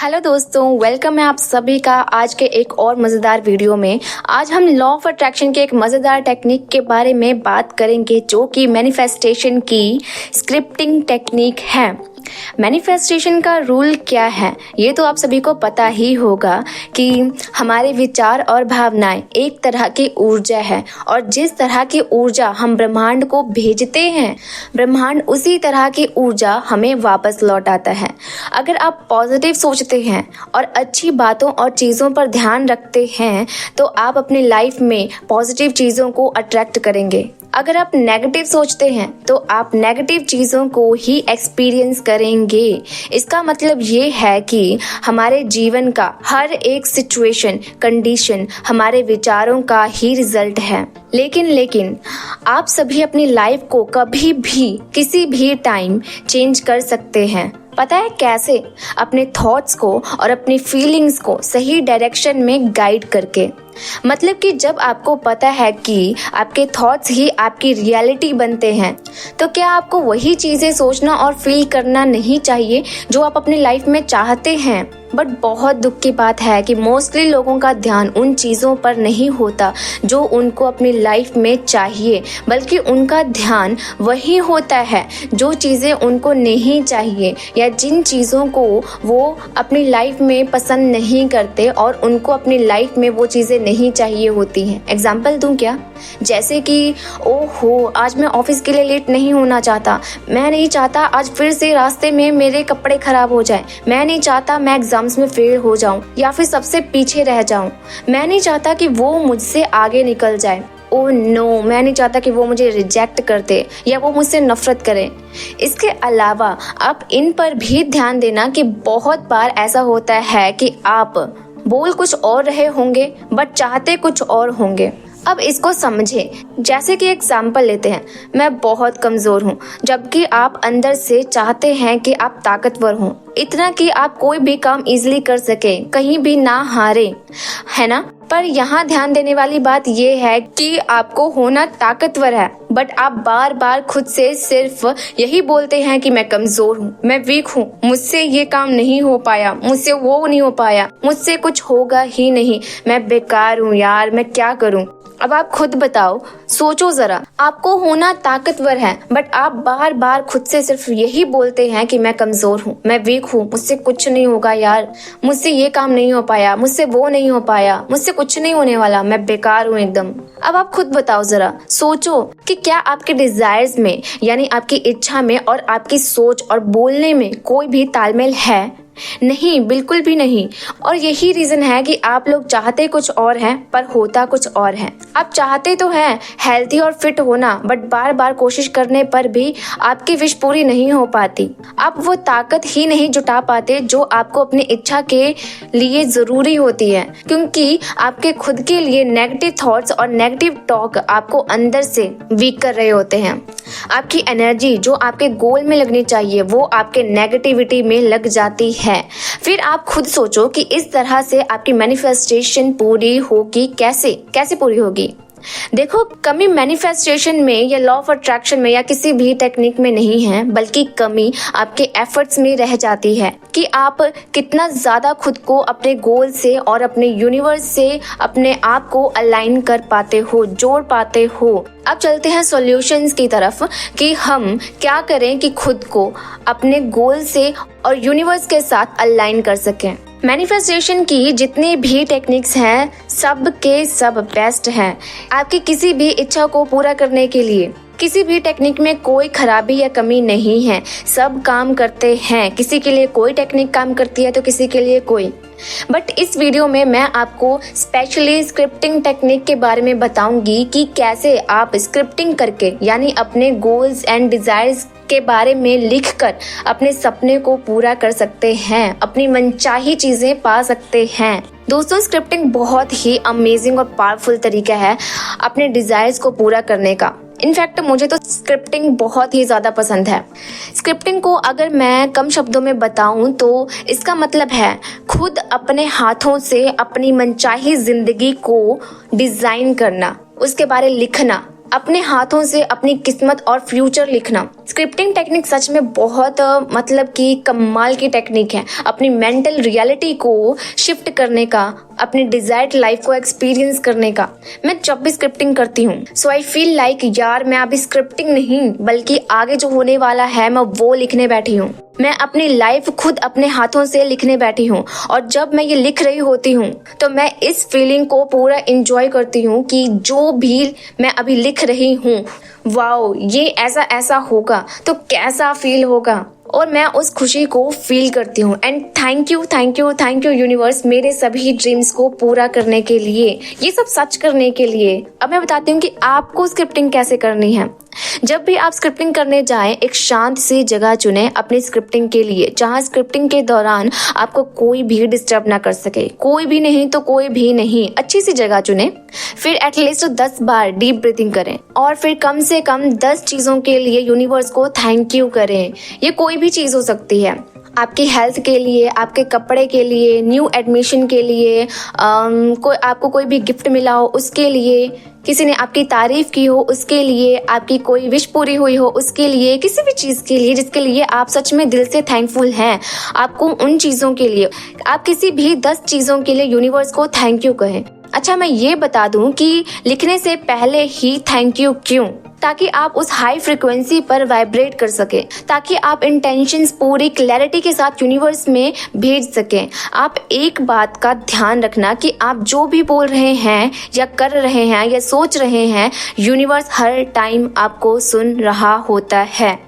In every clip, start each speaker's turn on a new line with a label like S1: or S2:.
S1: Hello दोस्तों, welcome है आप सभी का आज के एक और मज़ेदार वीडियो में। आज हम लॉ ऑफ अट्रैक्शन के एक मज़ेदार टेक्निक के बारे में बात करेंगे जो कि मैनिफेस्टेशन की स्क्रिप्टिंग टेक्निक है। मैनिफेस्टेशन का रूल क्या है ये तो आप सभी को पता ही होगा कि हमारे विचार और भावनाएं एक तरह की ऊर्जा है और जिस तरह की ऊर्जा हम ब्रह्मांड को भेजते हैं, ब्रह्मांड उसी तरह की ऊर्जा हमें वापस लौटाता है। अगर आप पॉजिटिव सोचते हैं और अच्छी बातों और चीज़ों पर ध्यान रखते हैं तो आप अपनी लाइफ में पॉजिटिव चीज़ों को अट्रैक्ट करेंगे। अगर आप नेगेटिव सोचते हैं तो आप नेगेटिव चीज़ों को ही एक्सपीरियंस करेंगे। इसका मतलब ये है कि हमारे जीवन का हर एक सिचुएशन, कंडीशन हमारे विचारों का ही रिजल्ट है। लेकिन आप सभी अपनी लाइफ को कभी भी किसी भी टाइम चेंज कर सकते हैं। पता है कैसे? अपने थॉट्स को और अपनी फीलिंग्स को सही डायरेक्शन में गाइड करके। मतलब कि जब आपको पता है कि आपके थॉट्स ही आपकी रियलिटी बनते हैं तो क्या आपको वही चीज़ें सोचना और फील करना नहीं चाहिए जो आप अपनी लाइफ में चाहते हैं? बट बहुत दुख की बात है कि मोस्टली लोगों का ध्यान उन चीज़ों पर नहीं होता जो उनको अपनी लाइफ में चाहिए, बल्कि उनका ध्यान वही होता है जो चीज़ें उनको नहीं चाहिए या जिन चीज़ों को वो अपनी लाइफ में पसंद नहीं करते और उनको अपनी लाइफ में वो चीज़ें नहीं चाहिए होती हैं। एग्जाम्पल दूं क्या? जैसे कि ओहो, आज मैं ऑफिस के लिए लेट नहीं होना चाहता, मैं नहीं चाहता आज फिर से रास्ते में मेरे कपड़े खराब हो जाएं, मैं नहीं चाहता मैं एग्जाम्स में फेल हो जाऊं या फिर सबसे पीछे रह जाऊं, मैं नहीं चाहता कि वो मुझसे आगे निकल जाए, ओह नो, मैं नहीं चाहता कि वो मुझे रिजेक्ट कर दे या वो मुझसे नफरत करे। इसके अलावा आप इन पर भी ध्यान देना कि बहुत बार ऐसा होता है कि आप बोल कुछ और रहे होंगे बट चाहते कुछ और होंगे। अब इसको समझे। जैसे कि एग्जाम्पल लेते हैं, मैं बहुत कमज़ोर हूँ जबकि आप अंदर से चाहते हैं कि आप ताकतवर हों, इतना कि आप कोई भी काम इजीली कर सके, कहीं भी ना हारे, है ना? पर यहाँ ध्यान देने वाली बात यह है कि आपको होना ताकतवर है बट आप बार बार खुद से सिर्फ यही बोलते हैं कि मैं कमज़ोर हूँ, मैं वीक हूँ, मुझसे ये काम नहीं हो पाया, मुझसे वो नहीं हो पाया, मुझसे कुछ होगा ही नहीं, मैं बेकार हूँ यार, मैं क्या करूँ। अब आप खुद बताओ, सोचो जरा, आपको होना ताकतवर है बट आप बार बार खुद से सिर्फ यही बोलते हैं कि मैं कमज़ोर हूँ, मैं वीक हूँ, मुझसे कुछ नहीं होगा यार, मुझसे ये काम नहीं हो पाया, मुझसे वो नहीं हो पाया, मुझसे कुछ नहीं होने वाला, मैं बेकार हूँ एकदम। अब आप खुद बताओ जरा, सोचो कि क्या आपके डिजायर्स में यानी आपकी इच्छा में और आपकी सोच और बोलने में कोई भी तालमेल है? नहीं, बिल्कुल भी नहीं। और यही रीजन है कि आप लोग चाहते कुछ और हैं पर होता कुछ और है। आप चाहते तो हैं हेल्थी और फिट होना बट बार बार कोशिश करने पर भी आपकी विश पूरी नहीं हो पाती। आप वो ताकत ही नहीं जुटा पाते जो आपको अपनी इच्छा के लिए जरूरी होती है, क्योंकि आपके खुद के लिए नेगेटिव थॉट्स और नेगेटिव टॉक आपको अंदर से वीक कर रहे होते हैं। आपकी एनर्जी जो आपके गोल में लगनी चाहिए वो आपके नेगेटिविटी में लग जाती है। फिर आप खुद सोचो कि इस तरह से आपकी मैनिफेस्टेशन पूरी होगी कैसे पूरी होगी? देखो, कमी मैनिफेस्टेशन में या लॉ ऑफ अट्रैक्शन में या किसी भी टेक्निक में नहीं है, बल्कि कमी आपके एफर्ट्स में रह जाती है कि आप कितना ज़्यादा खुद को अपने गोल से और अपने यूनिवर्स से अपने आप को अलाइन कर पाते हो, जोड़ पाते हो। अब चलते हैं सॉल्यूशंस की तरफ कि हम क्या करें कि खुद को अपने गोल से और यूनिवर्स के साथ अलाइन कर सकें। मैनिफेस्टेशन की जितनी भी टेक्निक्स हैं सब के सब बेस्ट हैं आपकी किसी भी इच्छा को पूरा करने के लिए। किसी भी टेक्निक में कोई खराबी या कमी नहीं है, सब काम करते हैं। किसी के लिए कोई टेक्निक काम करती है तो किसी के लिए कोई। बट इस वीडियो में मैं आपको स्पेशली स्क्रिप्टिंग टेक्निक के बारे में बताऊंगी कि कैसे आप स्क्रिप्टिंग करके यानी अपने गोल्स एंड डिजायर्स के बारे में लिखकर अपने सपने को पूरा कर सकते हैं, अपनी मनचाही चीजें पा सकते हैं। दोस्तों, स्क्रिप्टिंग बहुत ही अमेजिंग और पावरफुल तरीका है अपने डिजायर्स को पूरा करने का। इनफैक्ट मुझे तो स्क्रिप्टिंग बहुत ही ज़्यादा पसंद है। स्क्रिप्टिंग को अगर मैं कम शब्दों में बताऊं तो इसका मतलब है खुद अपने हाथों से अपनी मनचाही ज़िंदगी को डिज़ाइन करना, उसके बारे लिखना, अपने हाथों से अपनी किस्मत और फ्यूचर लिखना। स्क्रिप्टिंग टेक्निक सच में बहुत मतलब कि कमाल की टेक्निक है अपनी मेंटल रियलिटी को शिफ्ट करने का, अपनी डिजायर्ड लाइफ को एक्सपीरियंस करने का। मैं जब भी स्क्रिप्टिंग करती हूँ सो आई फील लाइक यार मैं अभी स्क्रिप्टिंग नहीं बल्कि आगे जो होने वाला है मैं वो लिखने बैठी हूँ। मैं अपनी लाइफ खुद अपने हाथों से लिखने बैठी हूँ और जब मैं ये लिख रही होती हूँ तो मैं इस फीलिंग को पूरा एंजॉय करती हूँ कि जो भी मैं अभी लिख रही हूँ वाओ ये ऐसा ऐसा होगा तो कैसा फील होगा, और मैं उस खुशी को फील करती हूँ। एंड थैंक यू यूनिवर्स मेरे सभी ड्रीम्स को पूरा करने के लिए, ये सब सच करने के लिए। अब मैं बताती हूँ कि आपको स्क्रिप्टिंग कैसे करनी है। जब भी आप स्क्रिप्टिंग करने जाएं एक शांत सी जगह चुनें अपनी स्क्रिप्टिंग के लिए, जहां स्क्रिप्टिंग के दौरान आपको कोई भी डिस्टर्ब ना कर सके, कोई भी नहीं तो कोई भी नहीं। अच्छी सी जगह चुनें, फिर एटलीस्ट 10 बार डीप ब्रीथिंग करें और फिर कम से कम 10 चीजों के लिए यूनिवर्स को थैंक यू करें। ये कोई भी चीज हो सकती है, आपकी हेल्थ के लिए, आपके कपड़े के लिए, न्यू एडमिशन के लिए, आपको कोई भी गिफ्ट मिला हो उसके लिए, किसी ने आपकी तारीफ की हो उसके लिए, आपकी कोई विश पूरी हुई हो उसके लिए, किसी भी चीज के लिए जिसके लिए आप सच में दिल से थैंकफुल हैं, आपको उन चीजों के लिए आप किसी भी 10 चीजों के लिए यूनिवर्स को थैंक यू कहें। अच्छा मैं ये बता दूं कि लिखने से पहले ही थैंक यू क्यों, ताकि आप उस हाई फ्रिक्वेंसी पर वाइब्रेट कर सके, ताकि आप इंटेंशंस पूरी क्लैरिटी के साथ यूनिवर्स में भेज सकें। आप एक बात का ध्यान रखना कि आप जो भी बोल रहे हैं या कर रहे हैं या सोच रहे हैं यूनिवर्स हर टाइम आपको सुन रहा होता है।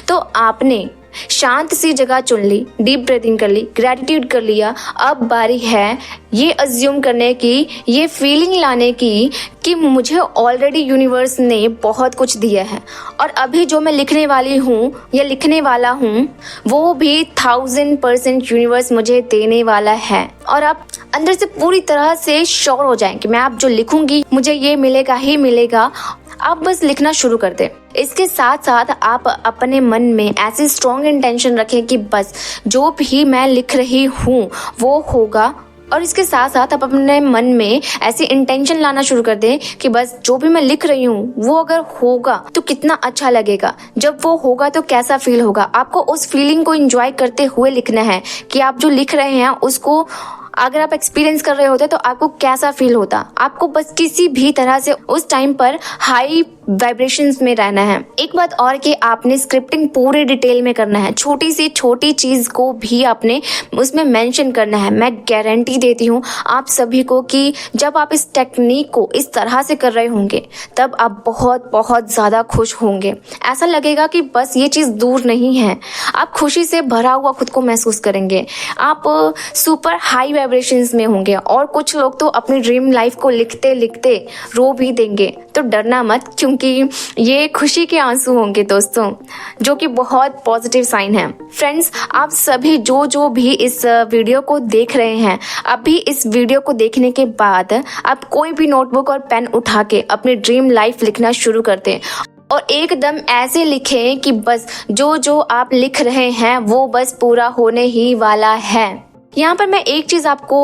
S1: तो आपने शांत सी जगह चुन ली, डीप ब्रीथिंग कर ली, ग्रेटिट्यूड कर लिया। अब बारी है ये अज्यूम करने की, ये फीलिंग लाने की कि मुझे ऑलरेडी यूनिवर्स ने बहुत कुछ दिया है और अभी जो मैं लिखने वाली हूँ या लिखने वाला हूँ वो भी 1000% यूनिवर्स मुझे देने वाला है। और आप अंदर से पूरी तरह से श्योर हो जाएं कि मैं अब जो लिखूंगी मुझे ये मिलेगा ही मिलेगा। आप बस लिखना शुरू कर दें। इसके साथ साथ आप अपने मन में ऐसी स्ट्रॉन्ग इंटेंशन रखें कि बस जो भी मैं लिख रही हूँ वो होगा, और इसके साथ साथ आप अपने मन में ऐसी इंटेंशन लाना शुरू कर दें कि बस जो भी मैं लिख रही हूँ वो अगर होगा तो कितना अच्छा लगेगा, जब वो होगा तो कैसा फील होगा। आपको उस फीलिंग को एंजॉय करते हुए लिखना है कि आप जो लिख रहे हैं उसको अगर आप एक्सपीरियंस कर रहे होते तो आपको कैसा फील होता। आपको बस किसी भी तरह से उस टाइम पर हाई वाइब्रेशंस में रहना है। एक बात और कि आपने स्क्रिप्टिंग पूरे डिटेल में करना है, छोटी सी छोटी चीज को भी आपने उसमें मेंशन करना है। मैं गारंटी देती हूँ आप सभी को कि जब आप इस टेक्निक को इस तरह से कर रहे होंगे तब आप बहुत बहुत ज्यादा खुश होंगे। ऐसा लगेगा कि बस ये चीज दूर नहीं है, आप खुशी से भरा हुआ खुद को महसूस करेंगे, आप सुपर हाई वाइब्रेशंस में होंगे और कुछ लोग तो अपनी ड्रीम लाइफ को लिखते लिखते रो भी देंगे। तो डरना मत, क्योंकि ये खुशी के आंसू होंगे दोस्तों, जो कि बहुत पॉजिटिव साइन है। फ्रेंड्स आप सभी जो भी इस वीडियो को देख रहे हैं, अभी इस वीडियो को देखने के बाद आप कोई भी नोटबुक और पेन उठा के अपनी ड्रीम लाइफ लिखना शुरू कर दें और एकदम ऐसे लिखें कि बस जो आप लिख रहे हैं वो बस पूरा होने ही वाला है। यहाँ पर मैं एक चीज आपको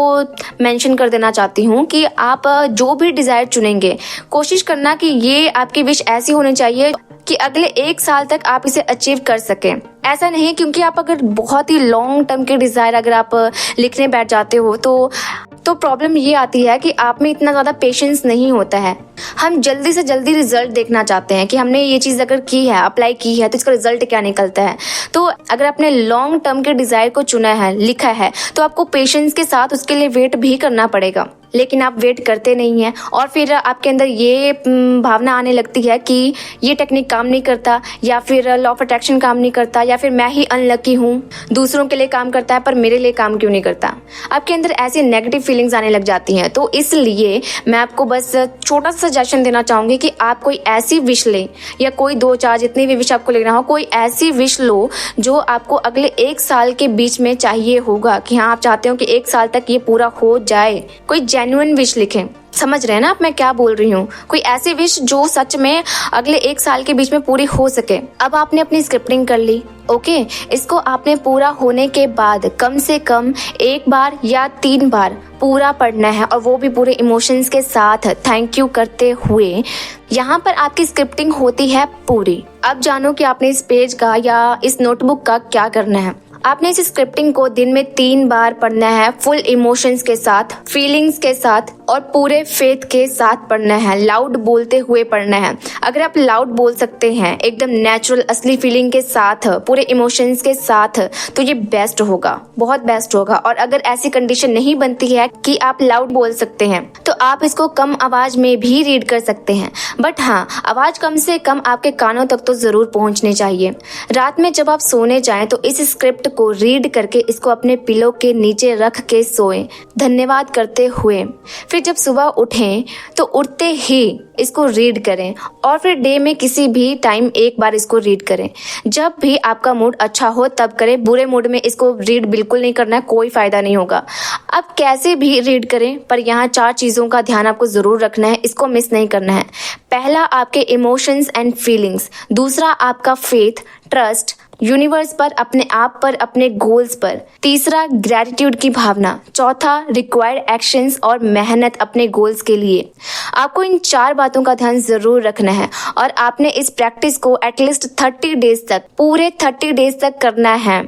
S1: मेंशन कर देना चाहती हूँ कि आप जो भी डिजायर चुनेंगे कोशिश करना कि ये आपकी विश ऐसी होनी चाहिए कि अगले 1 साल तक आप इसे अचीव कर सकें। ऐसा नहीं क्योंकि आप अगर बहुत ही लॉन्ग टर्म के डिजायर अगर आप लिखने बैठ जाते हो तो प्रॉब्लम ये आती है कि आप में इतना ज्यादा पेशेंस नहीं होता है। हम जल्दी से जल्दी रिजल्ट देखना चाहते हैं कि हमने ये चीज अगर की है, अप्लाई की है तो इसका रिजल्ट क्या निकलता है। तो अगर आपने लॉन्ग टर्म के डिजायर को चुना है, लिखा है, तो आपको पेशेंस के साथ उसके लिए वेट भी करना पड़ेगा। लेकिन आप वेट करते नहीं हैं और फिर आपके अंदर ये भावना आने लगती है कि ये टेक्निक काम नहीं करता, या फिर लॉ ऑफ अट्रैक्शन काम नहीं करता, या फिर मैं ही अनलकी हूँ, दूसरों के लिए काम करता है पर मेरे लिए काम क्यों नहीं करता। आपके अंदर ऐसी नेगेटिव फीलिंग्स आने लग जाती हैं। तो इसलिए मैं आपको बस छोटा सा सजेशन देना चाहूंगी कि आप कोई ऐसी विश लें, या कोई 2-4 जितनी भी विश आपको लेना हो, कोई ऐसी विश लो जो आपको अगले 1 साल के बीच में चाहिए होगा कि हाँ आप चाहते हो कि 1 साल तक ये पूरा हो जाए। कोई जेन्युइन विश लिखें समझ रहे हैं ना आप मैं क्या बोल रही हूँ? कोई ऐसी विश जो सच में अगले 1 साल के बीच में पूरी हो सके। अब आपने अपनी स्क्रिप्टिंग कर ली, ओके। इसको आपने पूरा होने के बाद कम से कम 1 बार या 3 बार पूरा पढ़ना है, और वो भी पूरे इमोशंस के साथ थैंक यू करते हुए। यहाँ पर आपकी स्क्रिप्टिंग होती है पूरी। अब जानो कि आपने इस पेज का या इस नोटबुक का क्या करना है। आपने इस स्क्रिप्टिंग को दिन में 3 बार पढ़ना है, फुल इमोशंस के साथ, फीलिंग्स के साथ और पूरे फेथ के साथ पढ़ना है। लाउड बोलते हुए पढ़ना है। अगर आप लाउड बोल सकते हैं एकदम नेचुरल असली फीलिंग के साथ, पूरे इमोशंस के साथ, तो ये बेस्ट होगा, बहुत बेस्ट होगा। और अगर ऐसी कंडीशन नहीं बनती है कि आप लाउड बोल सकते हैं, तो आप इसको कम आवाज में भी रीड कर सकते हैं। बट हाँ, आवाज कम से कम आपके कानों तक तो जरूर पहुंचनी चाहिए। रात में जब आप सोने जाएं तो इस स्क्रिप्ट को रीड करके इसको अपने पिलो के नीचे रख के सोएं, धन्यवाद करते हुए। फिर जब सुबह उठें तो उठते ही इसको रीड करें, और फिर डे में किसी भी टाइम 1 बार इसको रीड करें। जब भी आपका मूड अच्छा हो तब करें, बुरे मूड में इसको रीड बिल्कुल नहीं करना है, कोई फायदा नहीं होगा। अब कैसे भी रीड करें, पर यहाँ 4 चीजों का ध्यान आपको जरूर रखना है, इसको मिस नहीं करना है। पहला आपके इमोशंस एंड फीलिंग्स, दूसरा आपका फेथ, ट्रस्ट यूनिवर्स पर, अपने आप पर, अपने गोल्स पर, तीसरा ग्रैटिट्यूड की भावना, चौथा रिक्वायर्ड एक्शंस और मेहनत अपने गोल्स के लिए। आपको इन 4 बातों का ध्यान जरूर रखना है, और आपने इस प्रैक्टिस को एटलीस्ट 30 डेज तक, पूरे 30 डेज तक करना है।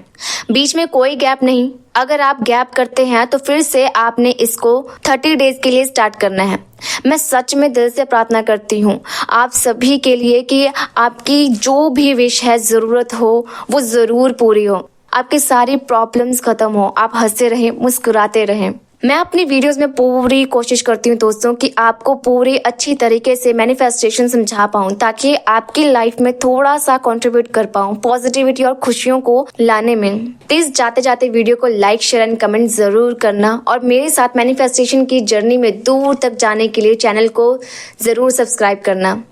S1: बीच में कोई गैप नहीं। अगर आप गैप करते हैं तो फिर से आपने इसको 30 डेज के लिए स्टार्ट करना है। मैं सच में दिल से प्रार्थना करती हूँ आप सभी के लिए कि आपकी जो भी विश है, जरूरत हो, वो जरूर पूरी हो, आपकी सारी प्रॉब्लम्स खत्म हो, आप हंसते रहें, मुस्कुराते रहें। मैं अपनी वीडियोस में पूरी कोशिश करती हूँ दोस्तों कि आपको पूरी अच्छी तरीके से मैनिफेस्टेशन समझा पाऊँ, ताकि आपकी लाइफ में थोड़ा सा कंट्रीब्यूट कर पाऊँ पॉजिटिविटी और खुशियों को लाने में। प्लीज जाते जाते वीडियो को लाइक, शेयर एंड कमेंट जरूर करना, और मेरे साथ मैनिफेस्टेशन की जर्नी में दूर तक जाने के लिए चैनल को जरूर सब्सक्राइब करना।